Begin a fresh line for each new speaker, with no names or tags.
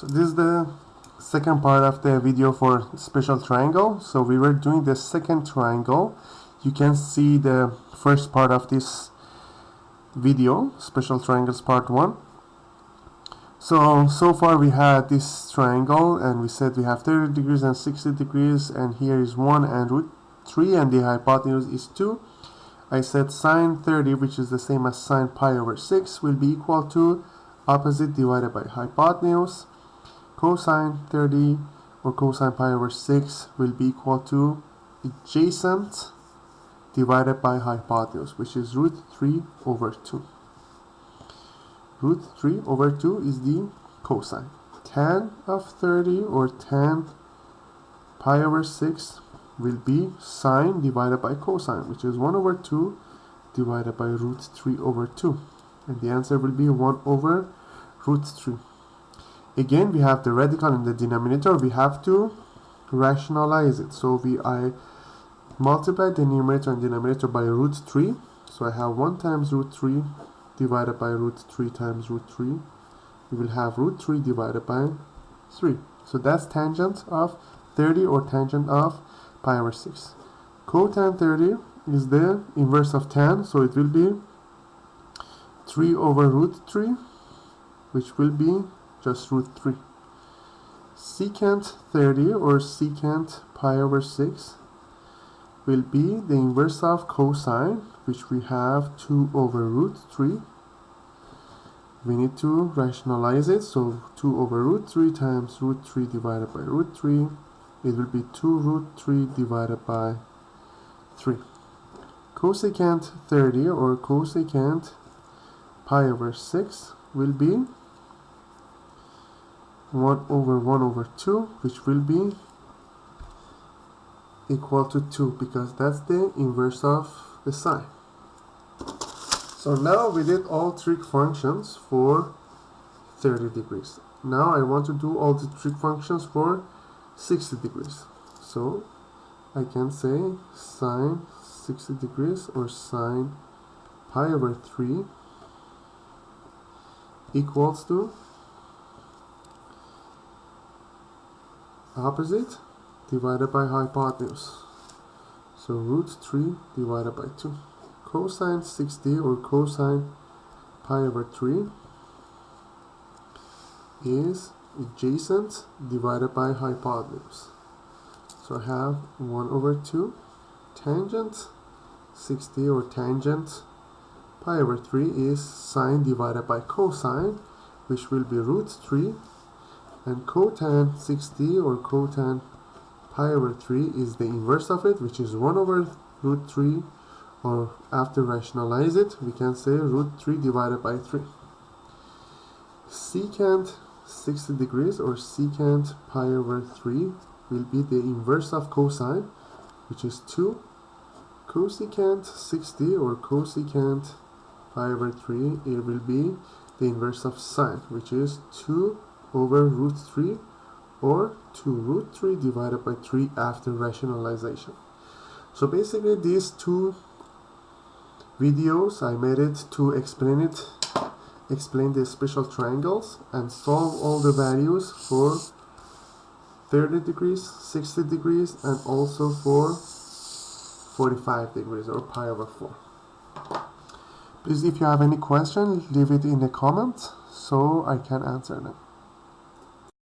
So this is the second part of the video for special triangle. So we were doing the second triangle. You can see the first part of this video, special triangles part 1. So far we had this triangle and we said we have 30 degrees and 60 degrees, and here is 1 and root 3 and the hypotenuse is 2. I said sine 30, which is the same as sine pi over 6, will be equal to opposite divided by hypotenuse. Cosine 30 or cosine pi over 6 will be equal to adjacent divided by hypotenuse, which is root 3 over 2. Root 3 over 2 is the cosine. Tan of 30 or tan pi over 6 will be sine divided by cosine, which is 1 over 2 divided by root 3 over 2. And the answer will be 1 over root 3. Again, we have the radical in the denominator. We have to rationalize it. So I multiply the numerator and denominator by root 3. So I have 1 times root 3 divided by root 3 times root 3. We will have root 3 divided by 3. So that's tangent of 30 or tangent of pi over 6. Cotan 30 is the inverse of tan, so it will be 3 over root 3, which will be just root 3. Secant 30 or secant pi over 6 will be the inverse of cosine, which we have 2 over root 3. We need to rationalize it, so 2 over root 3 times root 3 divided by root 3. It will be 2 root 3 divided by 3. Cosecant 30 or cosecant pi over 6 will be 1 over 2, which will be equal to 2, because that's the inverse of the sine. So now we did all trig functions for 30 degrees. Now I want to do all the trig functions for 60 degrees. So I can say sine 60 degrees or sine pi over 3 equals to opposite divided by hypotenuse. So root 3 divided by 2. Cosine 60 or cosine pi over 3 is adjacent divided by hypotenuse. So I have 1 over 2. Tangent 60 or tangent pi over 3 is sine divided by cosine, which will be root 3. And cotan 60 or cotan pi over 3 is the inverse of it, which is 1 over root 3, or after rationalize it, we can say root 3 divided by 3. Secant 60 degrees or secant pi over 3 will be the inverse of cosine, which is 2. Cosecant 60 or cosecant pi over 3, it will be the inverse of sine, which is 2 over root 3 or 2 root 3 divided by 3 after rationalization. So basically these two videos I made it to explain the special triangles and solve all the values for 30 degrees, 60 degrees, and also for 45 degrees or pi over 4. Please, if you have any question, leave it in the comments so I can answer them.